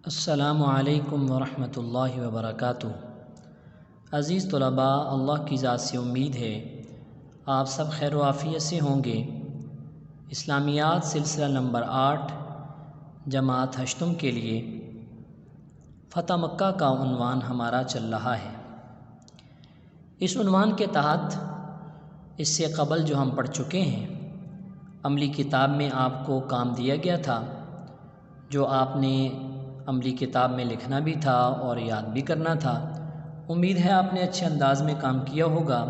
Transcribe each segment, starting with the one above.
السلام علیکم ورحمۃ اللہ وبرکاتہ۔ عزیز طلباء، اللہ کی ذات سے امید ہے آپ سب خیر و عافیت سے ہوں گے۔ اسلامیات سلسلہ نمبر 8 جماعت ہشتم کے لیے فتح مکہ کا عنوان ہمارا چل رہا ہے۔ اس عنوان کے تحت اس سے قبل جو ہم پڑھ چکے ہیں، عملی کتاب میں آپ کو کام دیا گیا تھا جو آپ نے عملی کتاب میں لکھنا بھی تھا اور یاد بھی کرنا تھا۔ امید ہے آپ نے اچھے انداز میں کام کیا ہوگا۔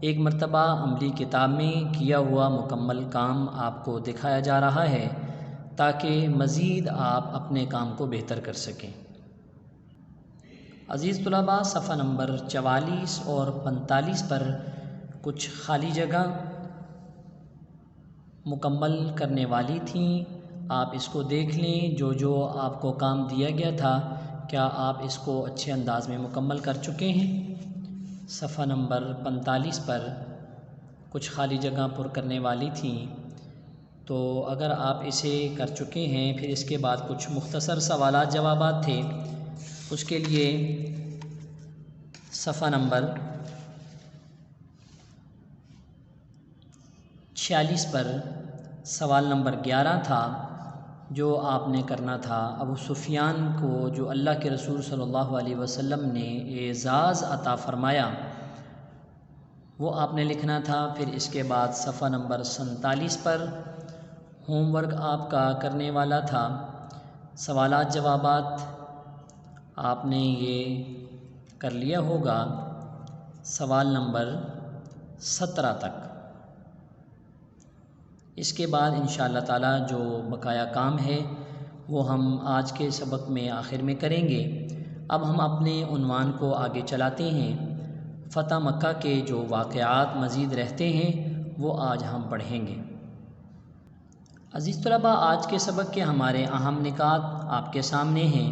ایک مرتبہ عملی کتاب میں کیا ہوا مکمل کام آپ کو دکھایا جا رہا ہے تاکہ مزید آپ اپنے کام کو بہتر کر سکیں۔ عزیز طلباء، صفحہ نمبر 44 اور 45 پر کچھ خالی جگہ مکمل کرنے والی تھیں، آپ اس کو دیکھ لیں۔ جو آپ کو کام دیا گیا تھا، کیا آپ اس کو اچھے انداز میں مکمل کر چکے ہیں؟ صفحہ نمبر 45 پر کچھ خالی جگہ پر کرنے والی تھیں، تو اگر آپ اسے کر چکے ہیں، پھر اس کے بعد کچھ مختصر سوالات جوابات تھے۔ اس کے لیے صفحہ نمبر 46 پر سوال نمبر 11 تھا جو آپ نے کرنا تھا۔ ابو سفیان کو جو اللہ کے رسول صلی اللہ علیہ وسلم نے اعزاز عطا فرمایا، وہ آپ نے لکھنا تھا۔ پھر اس کے بعد صفحہ نمبر 47 پر ہوم ورک آپ کا کرنے والا تھا۔ سوالات جوابات آپ نے یہ کر لیا ہوگا سوال نمبر 17 تک۔ اس کے بعد انشاءاللہ تعالی جو بقایا کام ہے وہ ہم آج کے سبق میں آخر میں کریں گے۔ اب ہم اپنے عنوان کو آگے چلاتے ہیں۔ فتح مکہ کے جو واقعات مزید رہتے ہیں وہ آج ہم پڑھیں گے۔ عزیز طلباء، آج کے سبق کے ہمارے اہم نکات آپ کے سامنے ہیں۔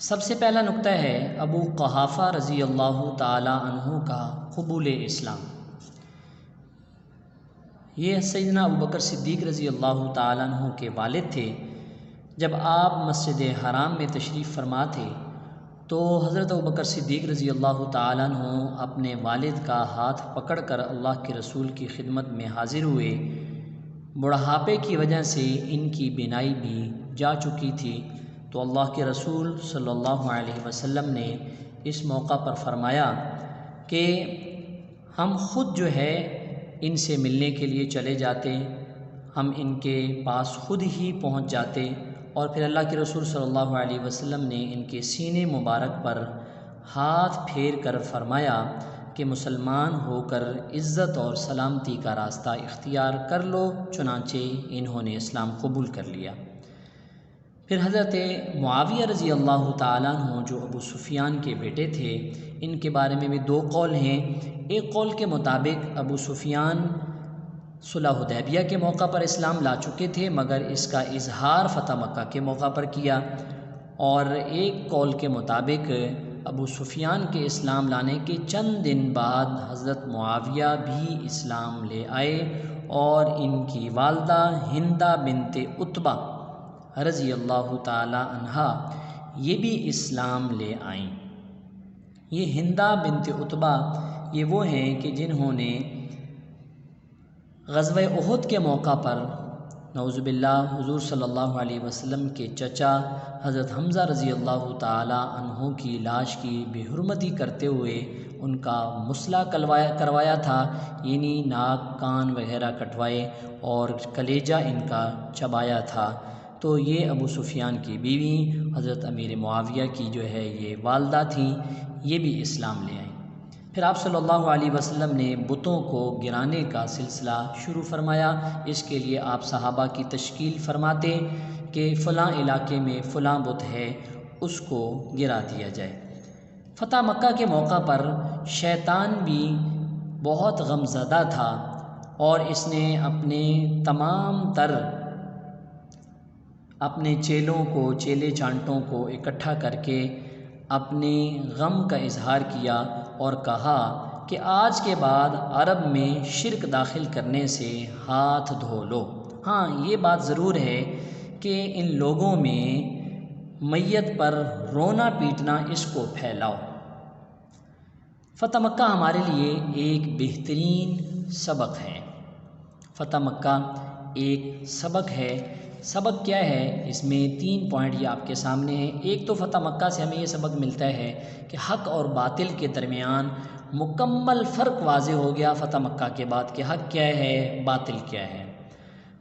سب سے پہلا نقطہ ہے ابو قحافہ رضی اللہ تعالی عنہ کا قبول اسلام۔ یہ سیدنا ابوبکر صدیق رضی اللہ تعالیٰ عنہ کے والد تھے۔ جب آپ مسجد حرام میں تشریف فرما تھے تو حضرت ابوبکر صدیق رضی اللہ تعالیٰ عنہ اپنے والد کا ہاتھ پکڑ کر اللہ کے رسول کی خدمت میں حاضر ہوئے۔ بڑھاپے کی وجہ سے ان کی بینائی بھی جا چکی تھی، تو اللہ کے رسول صلی اللہ علیہ وسلم نے اس موقع پر فرمایا کہ ہم خود جو ہے ان سے ملنے کے لیے چلے جاتے، ہم ان کے پاس خود ہی پہنچ جاتے، اور پھر اللہ کے رسول صلی اللہ علیہ وسلم نے ان کے سینے مبارک پر ہاتھ پھیر کر فرمایا کہ مسلمان ہو کر عزت اور سلامتی کا راستہ اختیار کر لو۔ چنانچہ انہوں نے اسلام قبول کر لیا۔ پھر حضرت معاویہ رضی اللہ تعالیٰ عنہ جو ابو سفیان کے بیٹے تھے، ان کے بارے میں بھی دو قول ہیں۔ ایک قول کے مطابق ابو سفیان صلح حدیبیہ کے موقع پر اسلام لا چکے تھے، مگر اس کا اظہار فتح مکہ کے موقع پر کیا، اور ایک قول کے مطابق ابو سفیان کے اسلام لانے کے چند دن بعد حضرت معاویہ بھی اسلام لے آئے، اور ان کی والدہ ہندہ بنت عتبہ رضی اللہ تعالی عنہا یہ بھی اسلام لے آئیں۔ یہ ہندہ بنت عتبہ یہ وہ ہیں کہ جنہوں نے غزوہ احد کے موقع پر نعوذ باللہ حضور صلی اللہ علیہ وسلم کے چچا حضرت حمزہ رضی اللہ تعالی عنہ کی لاش کی بے حرمتی کرتے ہوئے ان کا مسئلہ کروایا تھا، یعنی ناک کان وغیرہ کٹوائے اور کلیجہ ان کا چبایا تھا۔ تو یہ ابو سفیان کی بیوی حضرت امیر معاویہ کی جو ہے یہ والدہ تھیں، یہ بھی اسلام لے آئیں۔ پھر آپ صلی اللہ علیہ وسلم نے بتوں کو گرانے کا سلسلہ شروع فرمایا۔ اس کے لیے آپ صحابہ کی تشکیل فرماتے کہ فلاں علاقے میں فلاں بت ہے، اس کو گرا دیا جائے۔ فتح مکہ کے موقع پر شیطان بھی بہت غم زدہ تھا، اور اس نے اپنے تمام تر اپنے چیلے چانٹوں کو اکٹھا کر کے اپنے غم کا اظہار کیا اور کہا کہ آج کے بعد عرب میں شرک داخل کرنے سے ہاتھ دھو لو۔ ہاں، یہ بات ضرور ہے کہ ان لوگوں میں میت پر رونا پیٹنا اس کو پھیلاؤ۔ فتح مکہ ہمارے لیے ایک بہترین سبق ہے۔ فتح مکہ ایک سبق ہے۔ سبق کیا ہے؟ اس میں 3 پوائنٹ یہ آپ کے سامنے ہیں۔ ایک تو فتح مکہ سے ہمیں یہ سبق ملتا ہے کہ حق اور باطل کے درمیان مکمل فرق واضح ہو گیا فتح مکہ کے بعد کہ حق کیا ہے، باطل کیا ہے۔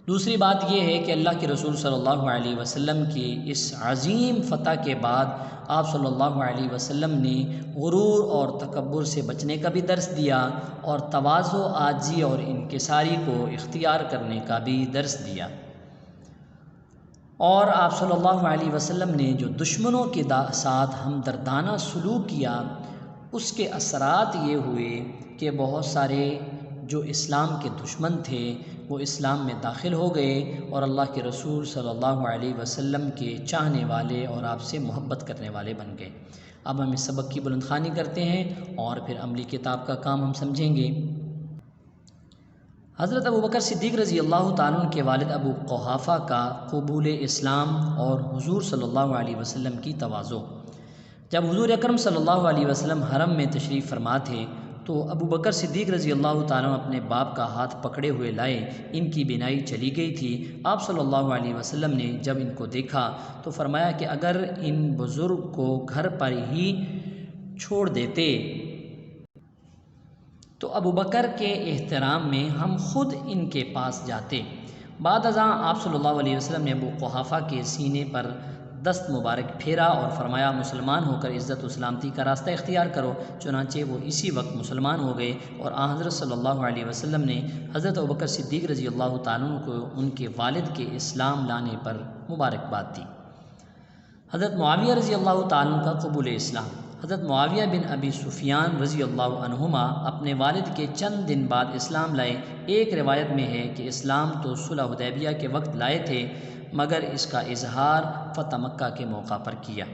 دوسری بات یہ ہے کہ اللہ کے رسول صلی اللہ علیہ وسلم کی اس عظیم فتح کے بعد آپ صلی اللہ علیہ وسلم نے غرور اور تکبر سے بچنے کا بھی درس دیا اور تواضع، عاجزی اور انکساری کو اختیار کرنے کا بھی درس دیا۔ اور آپ صلی اللہ علیہ وسلم نے جو دشمنوں کے ساتھ ہمدردانہ سلوک کیا، اس کے اثرات یہ ہوئے کہ بہت سارے جو اسلام کے دشمن تھے وہ اسلام میں داخل ہو گئے اور اللہ کے رسول صلی اللہ علیہ وسلم کے چاہنے والے اور آپ سے محبت کرنے والے بن گئے۔ اب ہم اس سبق کی بلند خوانی کرتے ہیں اور پھر عملی کتاب کا کام ہم سمجھیں گے۔ حضرت ابوبکر صدیق رضی اللہ تعالیٰ عنہ کے والد ابو قحافہ کا قبول اسلام اور حضور صلی اللہ علیہ وسلم کی تواضع۔ جب حضور اکرم صلی اللہ علیہ وسلم حرم میں تشریف فرما تھے تو ابوبکر صدیق رضی اللہ تعالیٰ عنہ اپنے باپ کا ہاتھ پکڑے ہوئے لائے۔ ان کی بینائی چلی گئی تھی۔ آپ صلی اللہ علیہ وسلم نے جب ان کو دیکھا تو فرمایا کہ اگر ان بزرگ کو گھر پر ہی چھوڑ دیتے تو ابوبکر کے احترام میں ہم خود ان کے پاس جاتے۔ بعد ازاں آپ صلی اللہ علیہ وسلم نے ابو قحافہ کے سینے پر دست مبارک پھیرا اور فرمایا مسلمان ہو کر عزت و سلامتی کا راستہ اختیار کرو۔ چنانچہ وہ اسی وقت مسلمان ہو گئے اور حضرت صلی اللہ علیہ وسلم نے حضرت ابوبکر صدیق رضی اللہ تعالیٰ عنہ کو ان کے والد کے اسلام لانے پر مبارکباد دی۔ حضرت معاویہ رضی اللہ تعالیٰ عنہ کا قبول اسلام۔ حضرت معاویہ بن ابی سفیان رضی اللہ عنہما اپنے والد کے چند دن بعد اسلام لائے۔ ایک روایت میں ہے کہ اسلام تو صلح حدیبیہ کے وقت لائے تھے مگر اس کا اظہار فتح مکہ کے موقع پر کیا۔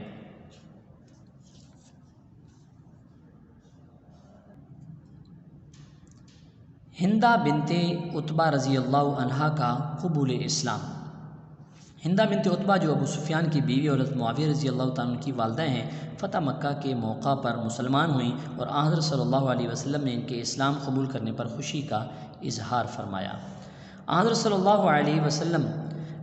ہندہ بنت عتبہ رضی اللہ عنہا کا قبول اسلام۔ ہندہ بنت عتبہ جو ابو سفیان کی بیوی اور حضرت معاویہ رضی اللہ تعالیٰ عنہ کی والدہ ہیں، فتح مکہ کے موقع پر مسلمان ہوئیں اور حضرت صلی اللہ علیہ وسلم نے ان کے اسلام قبول کرنے پر خوشی کا اظہار فرمایا۔ حضرت صلی اللہ علیہ وسلم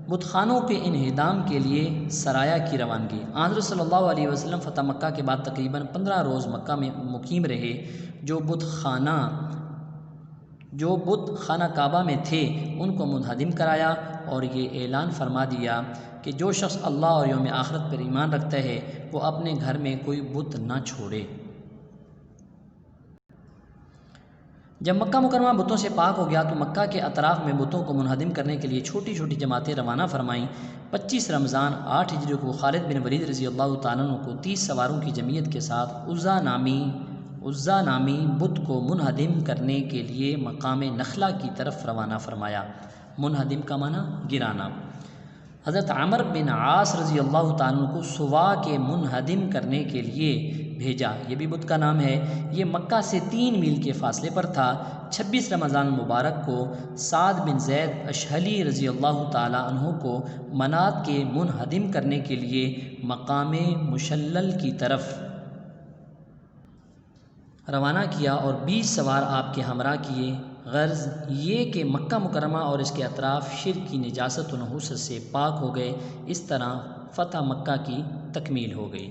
بت خانوں کے انہدام کے لیے سرایا کی روانگی۔ حضرت صلی اللہ علیہ وسلم فتح مکہ کے بعد تقریباً 15 روز مکہ میں مقیم رہے۔ جو بت خانہ کعبہ میں تھے ان کو منہدم کرایا اور یہ اعلان فرما دیا کہ جو شخص اللہ اور یوم آخرت پر ایمان رکھتا ہے وہ اپنے گھر میں کوئی بت نہ چھوڑے۔ جب مکہ مکرمہ بتوں سے پاک ہو گیا تو مکہ کے اطراف میں بتوں کو منہدم کرنے کے لیے چھوٹی چھوٹی جماعتیں روانہ فرمائیں۔ 25 رمضان 8 ہجری کو خالد بن ولید رضی اللہ تعالیٰ عنہ کو 30 سواروں کی جمعیت کے ساتھ عزا نامی بت کو منہدم کرنے کے لیے مقام نخلا کی طرف روانہ فرمایا۔ منہدم کا معنی گرانا۔ حضرت عمر بن عاص رضی اللہ تعالیٰ عنہ کو سوا کے منہدم کرنے کے لیے بھیجا۔ یہ بھی بت کا نام ہے۔ یہ مکہ سے 3 میل کے فاصلے پر تھا۔ 26 رمضان مبارک کو سعد بن زید اشہلی رضی اللہ تعالیٰ عنہ کو منات کے منہدم کرنے کے لیے مقام مشلل کی طرف روانہ کیا اور 20 سوار آپ کے ہمراہ کیے۔ غرض یہ کہ مکہ مکرمہ اور اس کے اطراف شرک کی نجاست و نحوست سے پاک ہو گئے۔ اس طرح فتح مکہ کی تکمیل ہو گئی۔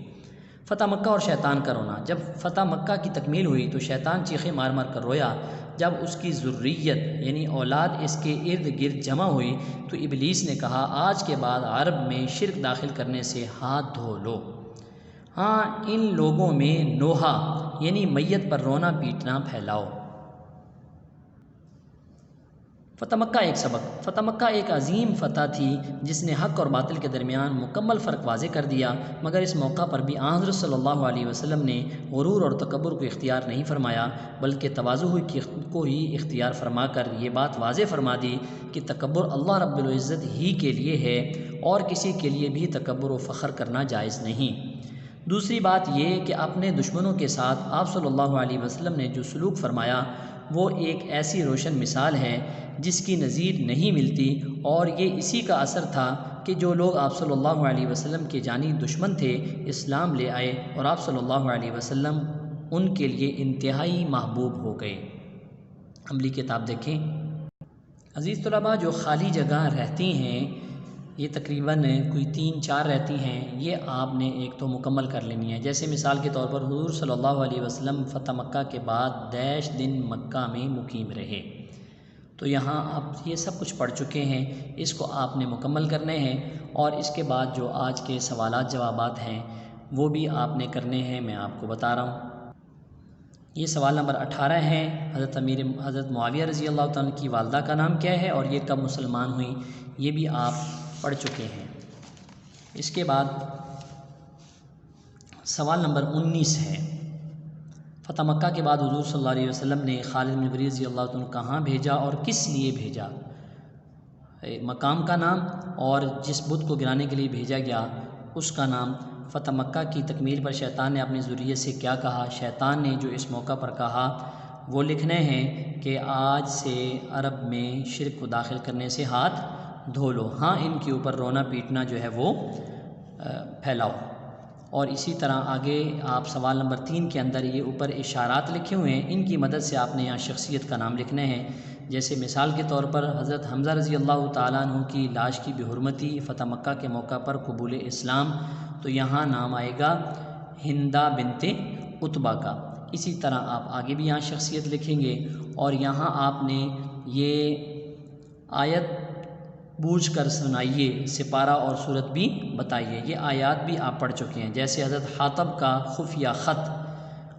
فتح مکہ اور شیطان کا رونا۔ جب فتح مکہ کی تکمیل ہوئی تو شیطان چیخیں مار مار کر رویا۔ جب اس کی ذریت یعنی اولاد اس کے ارد گرد جمع ہوئی تو ابلیس نے کہا آج کے بعد عرب میں شرک داخل کرنے سے ہاتھ دھو لو۔ ہاں ان لوگوں میں نوحہ یعنی میت پر رونا پیٹنا پھیلاؤ۔ فتح مکہ ایک سبق۔ فتح مکہ ایک عظیم فتح تھی جس نے حق اور باطل کے درمیان مکمل فرق واضح کر دیا، مگر اس موقع پر بھی حضرت صلی اللہ علیہ وسلم نے غرور اور تکبر کو اختیار نہیں فرمایا بلکہ تواضع کو ہی اختیار فرما کر یہ بات واضح فرما دی کہ تکبر اللہ رب العزت ہی کے لیے ہے اور کسی کے لیے بھی تکبر و فخر کرنا جائز نہیں۔ دوسری بات یہ کہ اپنے دشمنوں کے ساتھ آپ صلی اللہ علیہ وسلم نے جو سلوک فرمایا وہ ایک ایسی روشن مثال ہے جس کی نظیر نہیں ملتی، اور یہ اسی کا اثر تھا کہ جو لوگ آپ صلی اللہ علیہ وسلم کے جانی دشمن تھے اسلام لے آئے اور آپ صلی اللہ علیہ وسلم ان کے لیے انتہائی محبوب ہو گئے۔ عملی کتاب دیکھیں۔ عزیز طلباء، جو خالی جگہ رہتی ہیں یہ تقریباً کوئی 3-4 رہتی ہیں، یہ آپ نے ایک تو مکمل کر لینی ہے۔ جیسے مثال کے طور پر حضور صلی اللہ علیہ وسلم فتح مکہ کے بعد 10 دن مکہ میں مقیم رہے، تو یہاں آپ یہ سب کچھ پڑھ چکے ہیں، اس کو آپ نے مکمل کرنے ہیں۔ اور اس کے بعد جو آج کے سوالات جوابات ہیں وہ بھی آپ نے کرنے ہیں، میں آپ کو بتا رہا ہوں۔ یہ سوال نمبر 18 ہے، حضرت معاویہ رضی اللہ تعالیٰ کی والدہ کا نام کیا ہے اور یہ کب مسلمان ہوئی، یہ بھی آپ پڑھ چکے ہیں۔ اس کے بعد سوال نمبر 19 ہے، فتح مکہ کے بعد حضور صلی اللہ علیہ وسلم نے خالد بن ولید رضی اللہ عنہ کہاں بھیجا اور کس لیے بھیجا؟ مقام کا نام اور جس بت کو گرانے کے لیے بھیجا گیا اس کا نام۔ فتح مکہ کی تکمیل پر شیطان نے اپنی ذریت سے کیا کہا؟ شیطان نے جو اس موقع پر کہا وہ لکھنے ہیں کہ آج سے عرب میں شرک کو داخل کرنے سے ہاتھ دھو لو، ہاں ان کے اوپر رونا پیٹنا جو ہے وہ پھیلاؤ۔ اور اسی طرح آگے آپ سوال نمبر 3 کے اندر یہ اوپر اشارات لکھے ہوئے ہیں، ان کی مدد سے آپ نے یہاں شخصیت کا نام لکھنے ہیں۔ جیسے مثال کے طور پر حضرت حمزہ رضی اللہ تعالیٰ عنہ کی لاش کی بے حرمتی فتح مکہ کے موقع پر قبول اسلام، تو یہاں نام آئے گا ہندہ بنت عتبہ کا۔ اسی طرح آپ آگے بھی یہاں شخصیت لکھیں گے اور یہاں آپ نے یہ آیت بوجھ کر سنائیے، سپارہ اور صورت بھی بتائیے، یہ آیات بھی آپ پڑھ چکے ہیں۔ جیسے حضرت حاطب کا خفیہ خط،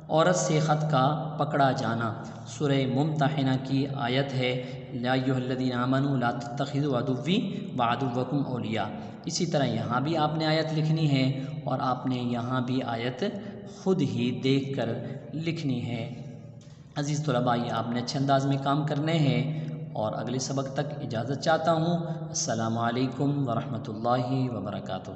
عورت سے خط کا پکڑا جانا، سورہ ممتحنہ کی آیت ہے یا ایھا الذین آمنوا لا تتخذوا عدوی وعدوکم اولیاء۔ اسی طرح یہاں بھی آپ نے آیت لکھنی ہے اور آپ نے یہاں بھی آیت خود ہی دیکھ کر لکھنی ہے۔ عزیز طلباء، یہ آپ نے اچھے انداز میں کام کرنے ہیں اور اگلے سبق تک اجازت چاہتا ہوں۔ السلام علیکم ورحمۃ اللہ وبرکاتہ۔